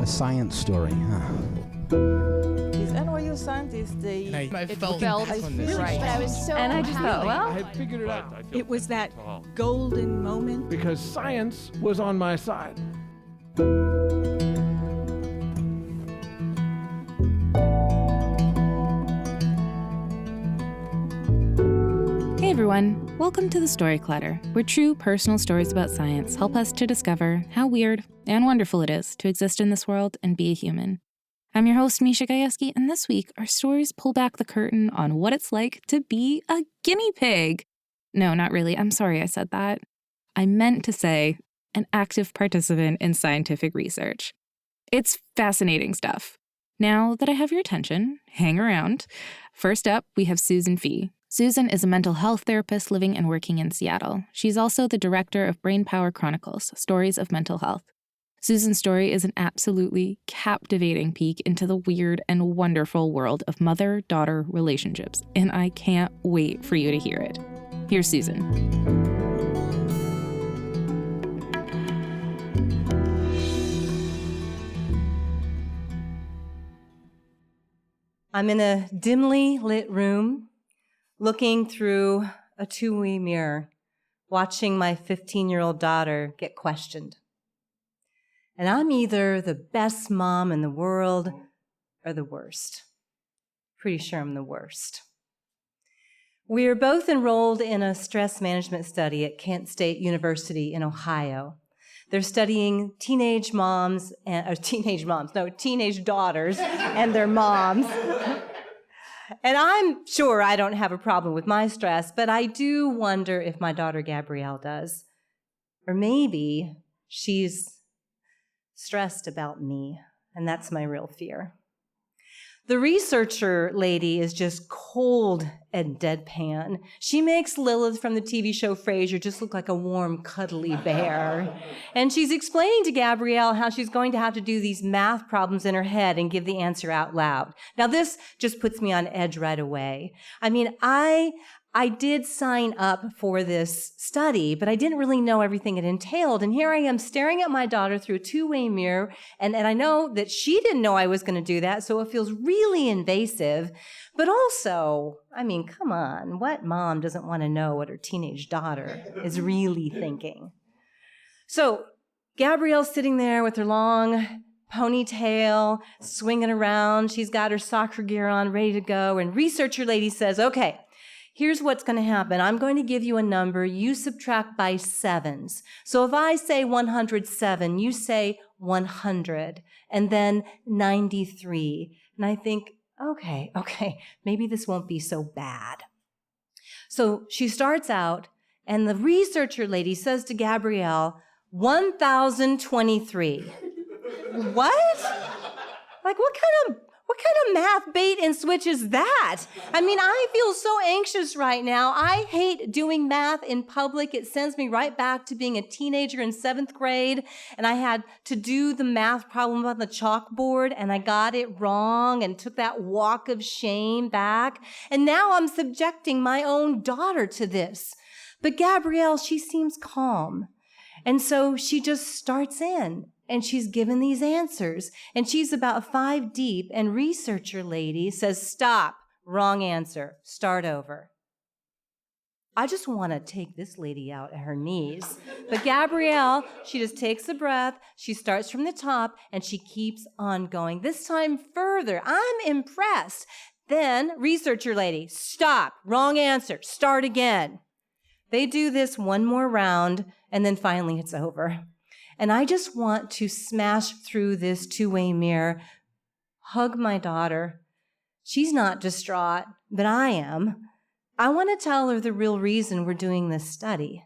A science story, huh? These NYU scientists, I felt on this. right. But I was so And I just thought, well, I had figured it out it was that golden moment. because science was on my side. Hey everyone, welcome to the Story Clutter, where true personal stories about science help us to discover how weird and wonderful it is to exist in this world and be a human. I'm your host, Misha Gajewski, and this week our stories pull back the curtain on what it's like to be a guinea pig. No, not really. I'm sorry I said that. I meant to say an active participant in scientific research. It's fascinating stuff. Now that I have your attention, hang around. First up, we have Susan Fee. Susan is a mental health therapist living and working in Seattle. She's also the director of Brain Power Chronicles, Stories of Mental Health. Susan's story is an absolutely captivating peek into the weird and wonderful world of mother-daughter relationships, and I can't wait for you to hear it. Here's Susan. I'm in a dimly lit room, looking through a two-way mirror, watching my 15-year-old daughter get questioned. And I'm either the best mom in the world or the worst. Pretty sure I'm the worst. We are both enrolled in a stress management study at Kent State University in Ohio. They're studying teenage daughters and their moms. And I'm sure I don't have a problem with my stress, but I do wonder if my daughter Gabrielle does. Or maybe she's stressed about me, and that's my real fear. The researcher lady is just cold and deadpan. She makes Lilith from the TV show Frasier just look like a warm, cuddly bear. And she's explaining to Gabrielle how she's going to have to do these math problems in her head and give the answer out loud. Now, this just puts me on edge right away. I mean, I did sign up for this study, but I didn't really know everything it entailed. And here I am staring at my daughter through a two-way mirror, and I know that she didn't know I was going to do that, so it feels really invasive. But also, I mean, come on, what mom doesn't want to know what her teenage daughter is really thinking? So Gabrielle's sitting there with her long ponytail, swinging around. She's got her soccer gear on, ready to go, and researcher lady says, okay, here's what's going to happen. I'm going to give you a number. You subtract by sevens. So if I say 107, you say 100, and then 93. And I think, okay, maybe this won't be so bad. So she starts out, and the researcher lady says to Gabrielle, 1,023. What? Like, what kind of math bait and switch is that? I mean, I feel so anxious right now. I hate doing math in public. It sends me right back to being a teenager in 7th grade, and I had to do the math problem on the chalkboard, and I got it wrong and took that walk of shame back. And now I'm subjecting my own daughter to this. But Gabrielle, she seems calm. And so she just starts in. And she's given these answers, and she's about 5 deep, and researcher lady says, stop, wrong answer, start over. I just want to take this lady out at her knees. But Gabrielle, she just takes a breath, she starts from the top, and she keeps on going. This time further. I'm impressed. Then, researcher lady, stop, wrong answer, start again. They do this one more round, and then finally it's over. And I just want to smash through this two-way mirror, hug my daughter. She's not distraught, but I am. I want to tell her the real reason we're doing this study,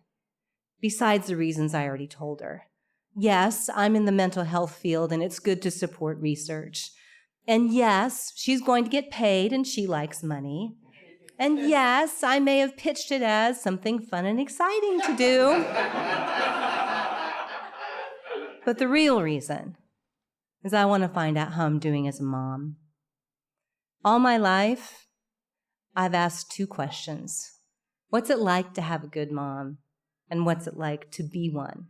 besides the reasons I already told her. Yes, I'm in the mental health field, and it's good to support research. And yes, she's going to get paid, and she likes money. And yes, I may have pitched it as something fun and exciting to do. But the real reason is I want to find out how I'm doing as a mom. All my life, I've asked 2 questions. What's it like to have a good mom? And what's it like to be one?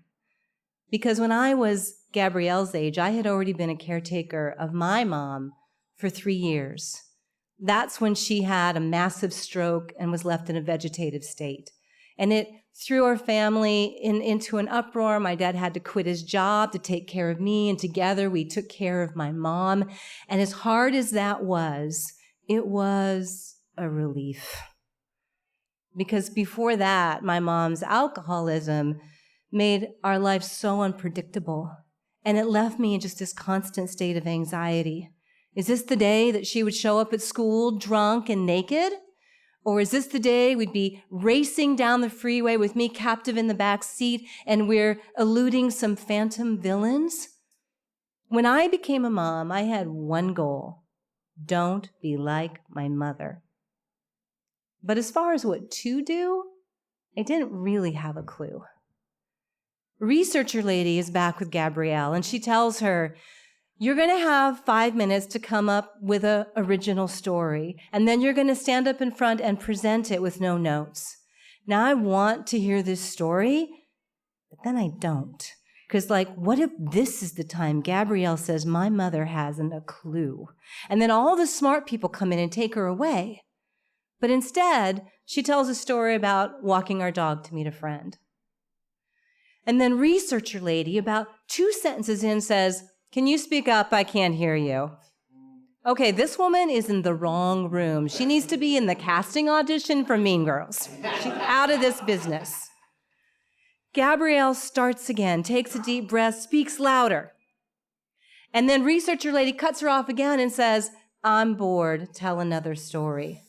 Because when I was Gabrielle's age, I had already been a caretaker of my mom for 3 years. That's when she had a massive stroke and was left in a vegetative state. And it threw our family into an uproar. My dad had to quit his job to take care of me, and together we took care of my mom. And as hard as that was, it was a relief. Because before that, my mom's alcoholism made our life so unpredictable, and it left me in just this constant state of anxiety. Is this the day that she would show up at school drunk and naked? Or is this the day we'd be racing down the freeway with me captive in the back seat and we're eluding some phantom villains? When I became a mom, I had one goal: don't be like my mother. But as far as what to do, I didn't really have a clue. Researcher lady is back with Gabrielle, and she tells her, you're going to have 5 minutes to come up with an original story, and then you're going to stand up in front and present it with no notes. Now, I want to hear this story, but then I don't. Because, what if this is the time Gabrielle says my mother hasn't a clue? And then all the smart people come in and take her away. But instead, she tells a story about walking our dog to meet a friend. And then researcher lady, about 2 sentences in, says, can you speak up? I can't hear you. Okay, this woman is in the wrong room. She needs to be in the casting audition for Mean Girls. She's out of this business. Gabrielle starts again, takes a deep breath, speaks louder. And then researcher lady cuts her off again and says, I'm bored, tell another story.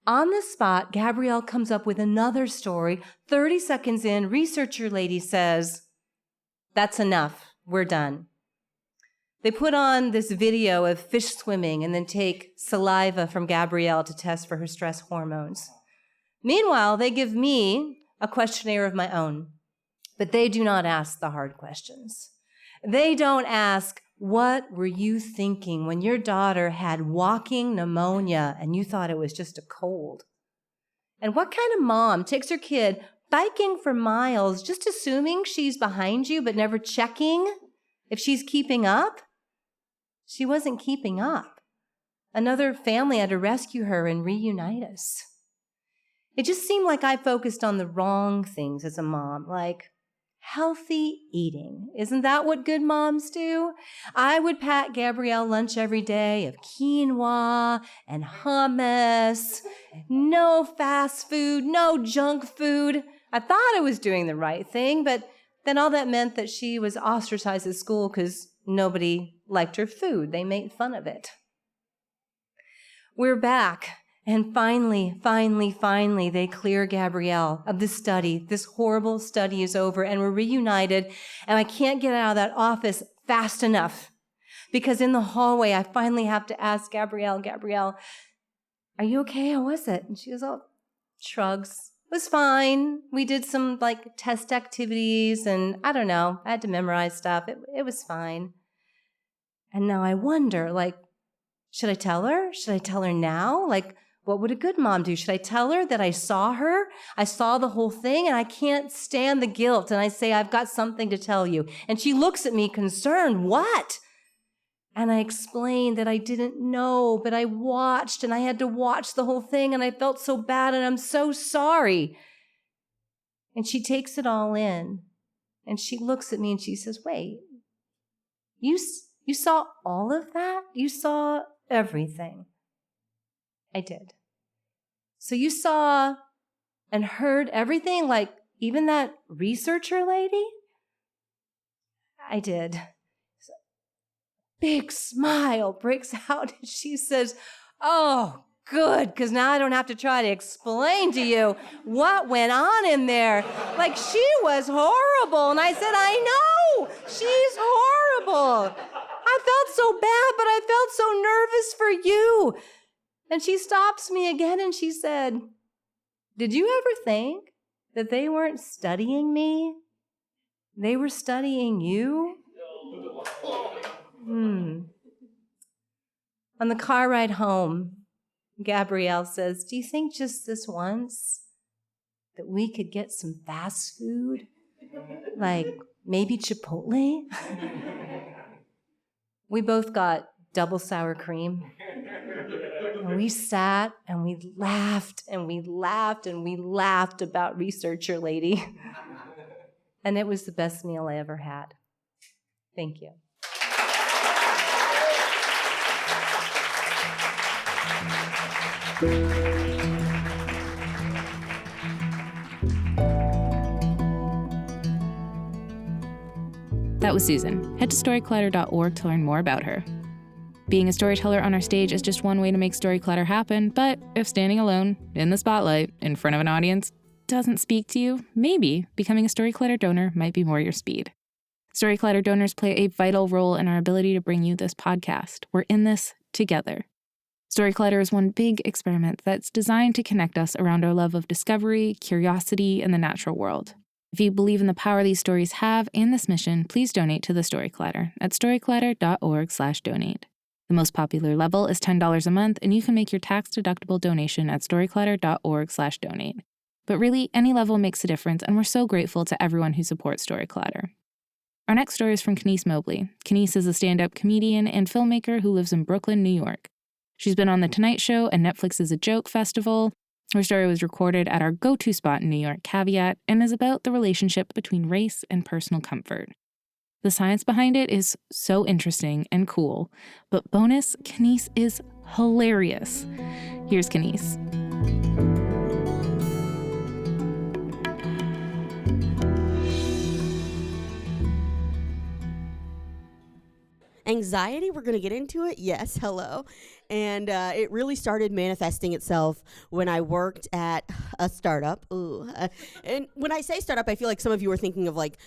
On the spot, Gabrielle comes up with another story. 30 seconds in, researcher lady says, that's enough, we're done. They put on this video of fish swimming and then take saliva from Gabrielle to test for her stress hormones. Meanwhile, they give me a questionnaire of my own, but they do not ask the hard questions. They don't ask, what were you thinking when your daughter had walking pneumonia and you thought it was just a cold? And what kind of mom takes her kid biking for miles just assuming she's behind you but never checking if she's keeping up? She wasn't keeping up. Another family had to rescue her and reunite us. It just seemed like I focused on the wrong things as a mom, like healthy eating. Isn't that what good moms do? I would pack Gabrielle lunch every day of quinoa and hummus, no fast food, no junk food. I thought I was doing the right thing, but then all that meant that she was ostracized at school because nobody liked her food. They made fun of it. We're back, and finally, they clear Gabrielle of this study. This horrible study is over, and we're reunited, and I can't get out of that office fast enough because in the hallway, I finally have to ask Gabrielle, are you okay? How was it? And she goes, oh, shrugs. It was fine. We did some test activities, and I don't know. I had to memorize stuff. It was fine. And now I wonder, should I tell her? Should I tell her now? What would a good mom do? Should I tell her that I saw her? I saw the whole thing, and I can't stand the guilt. And I say, I've got something to tell you. And she looks at me concerned. What? And I explained that I didn't know, but I watched, and I had to watch the whole thing, and I felt so bad, and I'm so sorry. And she takes it all in, and she looks at me, and she says, wait, you saw all of that? You saw everything. I did. So you saw and heard everything, even that researcher lady? I did. Big smile breaks out, and she says, oh, good, because now I don't have to try to explain to you what went on in there. She was horrible. And I said, I know, she's horrible. I felt so bad, but I felt so nervous for you. And she stops me again, and she said, did you ever think that they weren't studying me? They were studying you? On the car ride home, Gabrielle says, do you think just this once that we could get some fast food? maybe Chipotle? We both got double sour cream. And we sat and we laughed and we laughed and we laughed about Researcher Lady. And it was the best meal I ever had. Thank you. That was Susan. Head to storyclatter.org to learn more about her. Being a storyteller on our stage is just one way to make Storyclatter happen, but if standing alone, in the spotlight, in front of an audience, doesn't speak to you, maybe becoming a Storyclatter donor might be more your speed. Storyclatter donors play a vital role in our ability to bring you this podcast. We're in this together. Storyclatter is one big experiment that's designed to connect us around our love of discovery, curiosity, and the natural world. If you believe in the power these stories have and this mission, please donate to the Storyclatter at storyclatter.org/donate. The most popular level is $10 a month, and you can make your tax-deductible donation at storyclatter.org/donate. But really, any level makes a difference, and we're so grateful to everyone who supports Storyclatter. Our next story is from Kenice Mobley. Kenice is a stand-up comedian and filmmaker who lives in Brooklyn, New York. She's been on The Tonight Show and Netflix's A Joke Festival. Her story was recorded at our go-to spot in New York, Caveat, and is about the relationship between race and personal comfort. The science behind it is so interesting and cool, but bonus, Kenice is hilarious. Here's Kenice. Anxiety, we're going to get into it. Yes, hello. And it really started manifesting itself when I worked at a startup. And when I say startup, I feel like some of you are thinking of like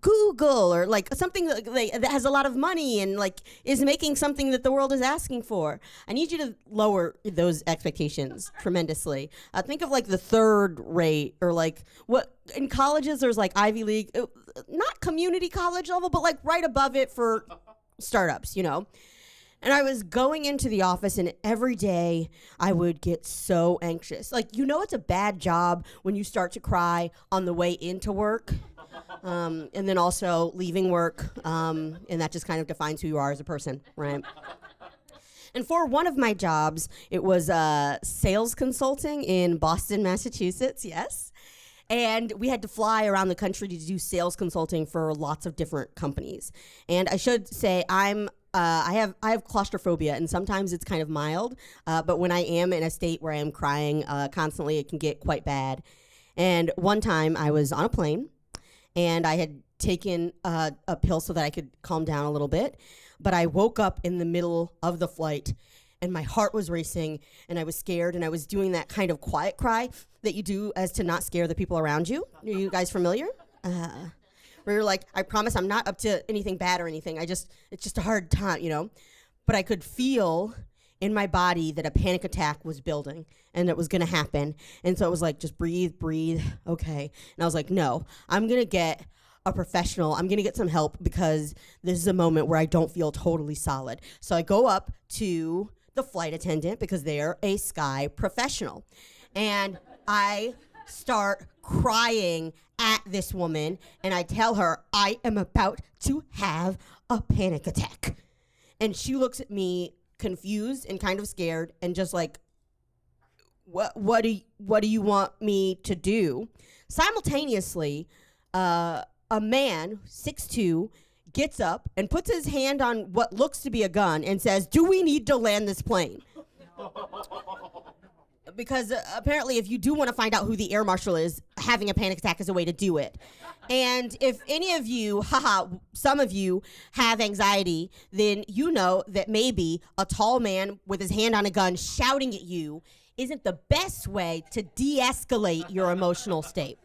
Google or like something that has a lot of money and like is making something that the world is asking for. I need you to lower those expectations tremendously. Think of like the third rate or like what in colleges there's like Ivy League, not community college level, but like right above it for startups, you know? And I was going into the office and every day I would get so anxious. Like, you know, it's a bad job when you start to cry on the way into work and then also leaving work. And that just kind of defines who you are as a person, right? And for one of my jobs, it was sales consulting in Boston, Massachusetts, yes. And we had to fly around the country to do sales consulting for lots of different companies. And I should say I have claustrophobia, and sometimes it's kind of mild. But when I am in a state where I am crying constantly, it can get quite bad. And one time I was on a plane, and I had taken a pill so that I could calm down a little bit. But I woke up in the middle of the flight, and my heart was racing, and I was scared, and I was doing that kind of quiet cry that you do as to not scare the people around you. Are you guys familiar? Where you're like, I promise I'm not up to anything bad or anything. It's just a hard time, you know? But I could feel in my body that a panic attack was building and it was gonna happen. And so it was like, just breathe, okay. And I was like, no, I'm gonna get a professional. I'm gonna get some help because this is a moment where I don't feel totally solid. So I go up to the flight attendant because they're a sky professional. And I start crying at this woman, and I tell her I am about to have a panic attack. And she looks at me confused and kind of scared and just like, what do you want me to do? Simultaneously, a man, 6'2", gets up and puts his hand on what looks to be a gun and says, "Do we need to land this plane?" Because apparently if you do want to find out who the air marshal is, having a panic attack is a way to do it. And if any of you, some of you have anxiety, then you know that maybe a tall man with his hand on a gun shouting at you isn't the best way to de-escalate your emotional state.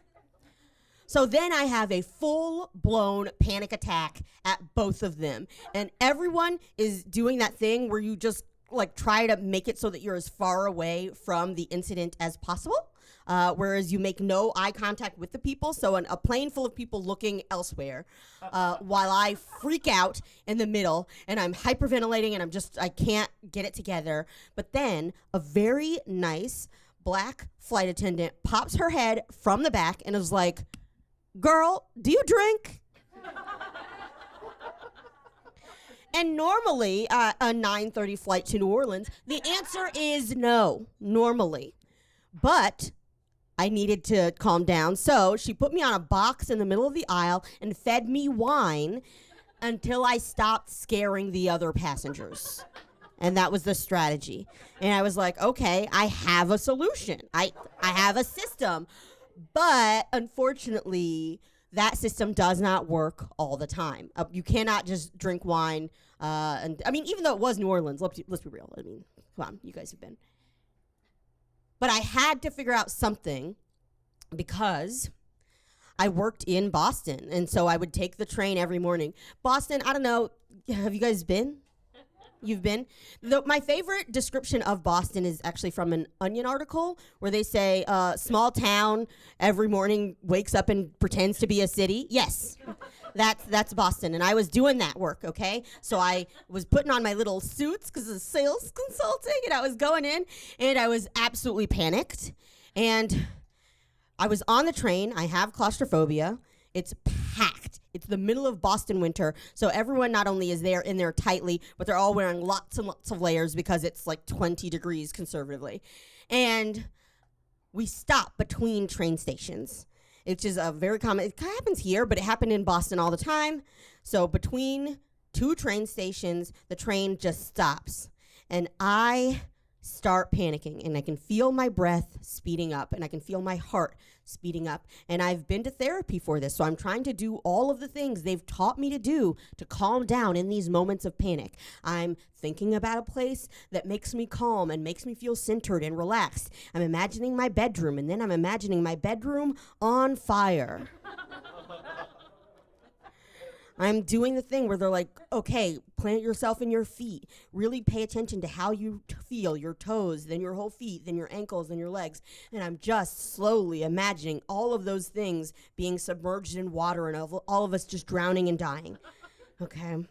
So then I have a full-blown panic attack at both of them. And everyone is doing that thing where you just like try to make it so that you're as far away from the incident as possible, whereas you make no eye contact with the people. So a plane full of people looking elsewhere, while I freak out in the middle and I'm hyperventilating and I can't get it together. But then a very nice black flight attendant pops her head from the back and is like, "Girl, do you drink?" And normally, a 9:30 flight to New Orleans, the answer is no, normally. But I needed to calm down, so she put me on a box in the middle of the aisle and fed me wine until I stopped scaring the other passengers. And that was the strategy. And I was like, okay, I have a solution. I have a system. But unfortunately, that system does not work all the time. You cannot just drink wine. And I mean, even though it was New Orleans, let's be real. I mean, come on, you guys have been. But I had to figure out something because I worked in Boston. And so I would take the train every morning. Boston, I don't know, have you guys been? You've been? My favorite description of Boston is actually from an Onion article where they say, small town, every morning wakes up and pretends to be a city. Yes, that's Boston. And I was doing that work, okay? So I was putting on my little suits because of sales consulting, and I was going in, and I was absolutely panicked. And I was on the train. I have claustrophobia. It's packed. It's the middle of Boston winter, so everyone not only is there in there tightly, but they're all wearing lots and lots of layers because it's like 20 degrees conservatively. And we stop between train stations, which is a very common, it kind of happens here, but it happened in Boston all the time. So between two train stations, the train just stops. And I start panicking, and I can feel my breath speeding up, and I can feel my heart speeding up. And I've been to therapy for this, so I'm trying to do all of the things they've taught me to do to calm down in these moments of panic. I'm thinking about a place that makes me calm and makes me feel centered and relaxed. I'm imagining my bedroom, and then I'm imagining my bedroom on fire. I'm doing the thing where they're like, okay, plant yourself in your feet. Really pay attention to how you feel, your toes, then your whole feet, then your ankles, then your legs. And I'm just slowly imagining all of those things being submerged in water and all of us just drowning and dying. Okay.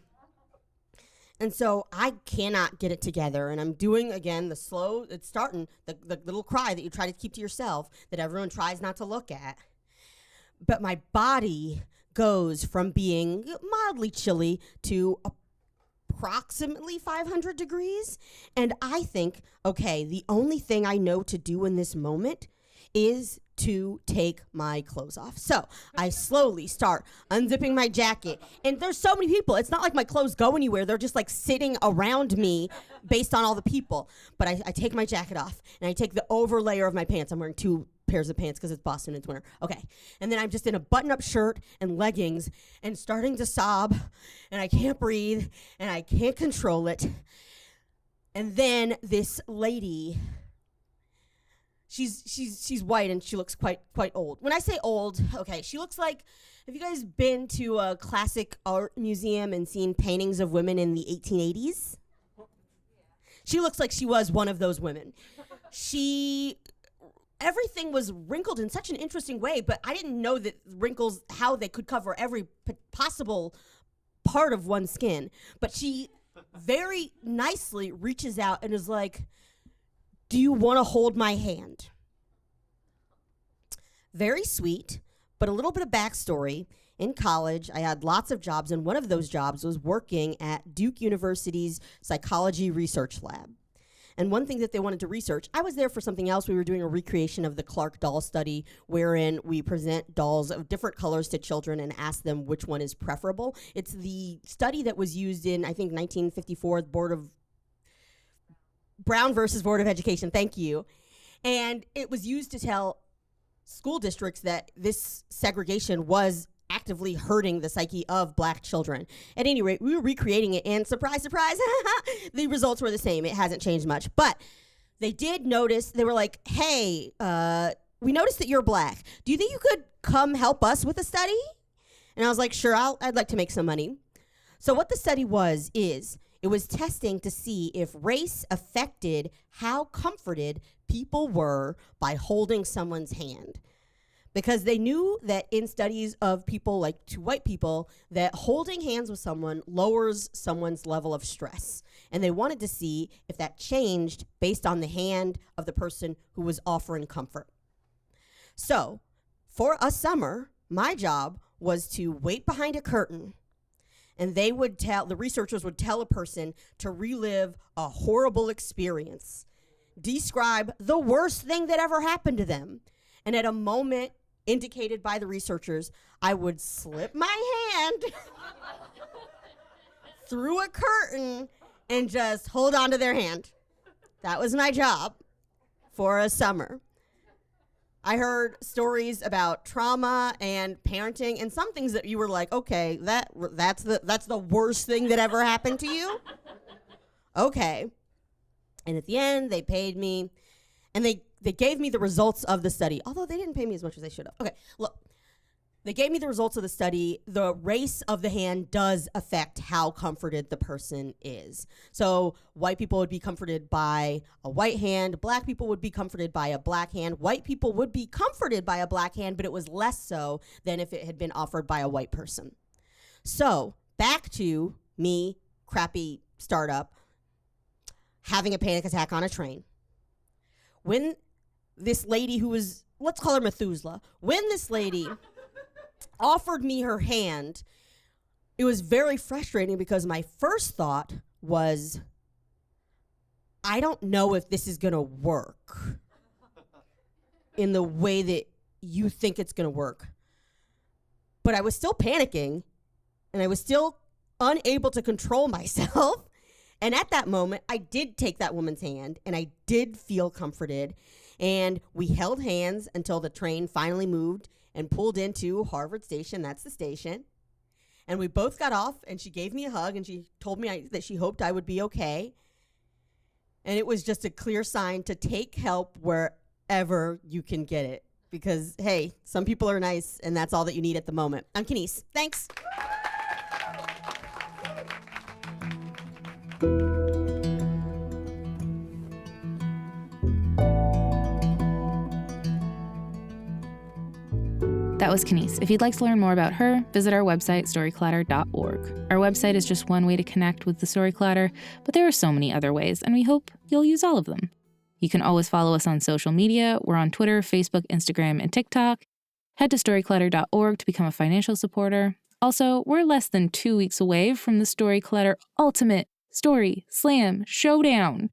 And so I cannot get it together. And I'm doing, again, the slow, it's starting, the little cry that you try to keep to yourself that everyone tries not to look at. But my body goes from being mildly chilly to approximately 500 degrees. And I think, okay, the only thing I know to do in this moment is to take my clothes off. So I slowly start unzipping my jacket. And there's so many people. It's not like my clothes go anywhere. They're just like sitting around me based on all the people. But I take my jacket off, and I take the over layer of my pants. I'm wearing 2 pairs of pants because it's Boston, it's winter. Okay. And then I'm just in a button-up shirt and leggings and starting to sob, and I can't breathe, and I can't control it. And then this lady, she's white, and she looks quite old. When I say old, okay, she looks like, have you guys been to a classic art museum and seen paintings of women in the 1880s? She looks like she was one of those women. Everything was wrinkled in such an interesting way, but I didn't know that wrinkles, how they could cover every possible part of one's skin. But she very nicely reaches out and is like, do you want to hold my hand? Very sweet, but a little bit of backstory. In college, I had lots of jobs, and one of those jobs was working at Duke University's psychology research lab. And one thing that they wanted to research, I was there for something else. We were doing a recreation of the Clark doll study, wherein we present dolls of different colors to children and ask them which one is preferable. It's the study that was used in, I think, 1954, Brown versus Board of Education, thank you. And it was used to tell school districts that this segregation was actively hurting the psyche of Black children. At any rate, we were recreating it, and surprise, surprise, the results were the same. It hasn't changed much. But they did notice, they were like, hey, we noticed that you're Black. Do you think you could come help us with a study? And I was like, sure, I'd like to make some money. So what the study is it was testing to see if race affected how comforted people were by holding someone's hand. Because they knew that in studies of people, like 2 white people, that holding hands with someone lowers someone's level of stress. And they wanted to see if that changed based on the hand of the person who was offering comfort. So, for a summer, my job was to wait behind a curtain, and the researchers would tell a person to relive a horrible experience, describe the worst thing that ever happened to them. And at a moment indicated by the researchers, I would slip my hand through a curtain and just hold on to their hand. That was my job for a summer. I heard stories about trauma and parenting and some things that you were like, okay, that's the worst thing that ever happened to you? Okay. And at the end, they paid me, and they gave me the results of the study, although they didn't pay me as much as they should have. Okay, look. They gave me the results of the study. The race of the hand does affect how comforted the person is. So white people would be comforted by a white hand. Black people would be comforted by a black hand. White people would be comforted by a black hand, but it was less so than if it had been offered by a white person. So back to me, crappy startup, having a panic attack on a train. When this lady who was, let's call her Methuselah, when this lady offered me her hand, it was very frustrating because my first thought was, I don't know if this is going to work in the way that you think it's going to work. But I was still panicking, and I was still unable to control myself. And at that moment, I did take that woman's hand, and I did feel comforted. And we held hands until the train finally moved and pulled into Harvard Station. That's the station. And we both got off, and she gave me a hug, and she told me that she hoped I would be okay. And it was just a clear sign to take help wherever you can get it. Because, hey, some people are nice, and that's all that you need at the moment. I'm Kenice. Thanks. That was Kenice. If you'd like to learn more about her, visit our website, storyclatter.org. Our website is just one way to connect with the Story Clatter, but there are so many other ways, and we hope you'll use all of them. You can always follow us on social media. We're on Twitter, Facebook, Instagram, and TikTok. Head to storyclatter.org to become a financial supporter. Also, we're less than 2 weeks away from the Story Clatter Ultimate Story Slam Showdown.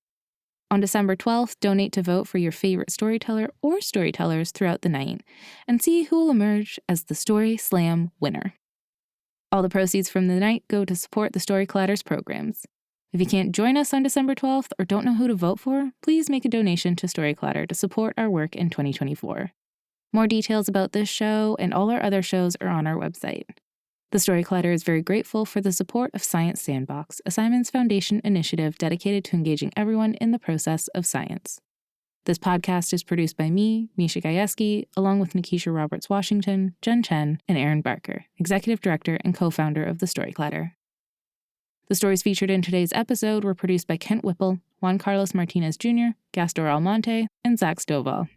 On December 12th, donate to vote for your favorite storyteller or storytellers throughout the night and see who will emerge as the Story Slam winner. All the proceeds from the night go to support the Story Clatter's programs. If you can't join us on December 12th or don't know who to vote for, please make a donation to Story Clatter to support our work in 2024. More details about this show and all our other shows are on our website. The Story Clatter is very grateful for the support of Science Sandbox, a Simons Foundation initiative dedicated to engaging everyone in the process of science. This podcast is produced by me, Misha Gajewski, along with Nikisha Roberts-Washington, Jen Chen, and Aaron Barker, Executive Director and co-founder of The Story Clatter. The stories featured in today's episode were produced by Kent Whipple, Juan Carlos Martinez Jr., Gastor Almonte, and Zach Stovall.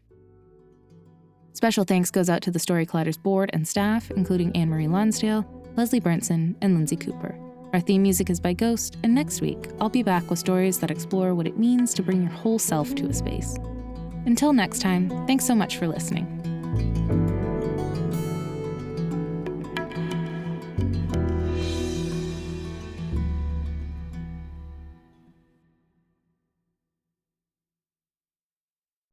Special thanks goes out to the Story Clatter's board and staff, including Anne-Marie Lonsdale, Leslie Brunson, and Lindsay Cooper. Our theme music is by Ghost, and next week, I'll be back with stories that explore what it means to bring your whole self to a space. Until next time, thanks so much for listening.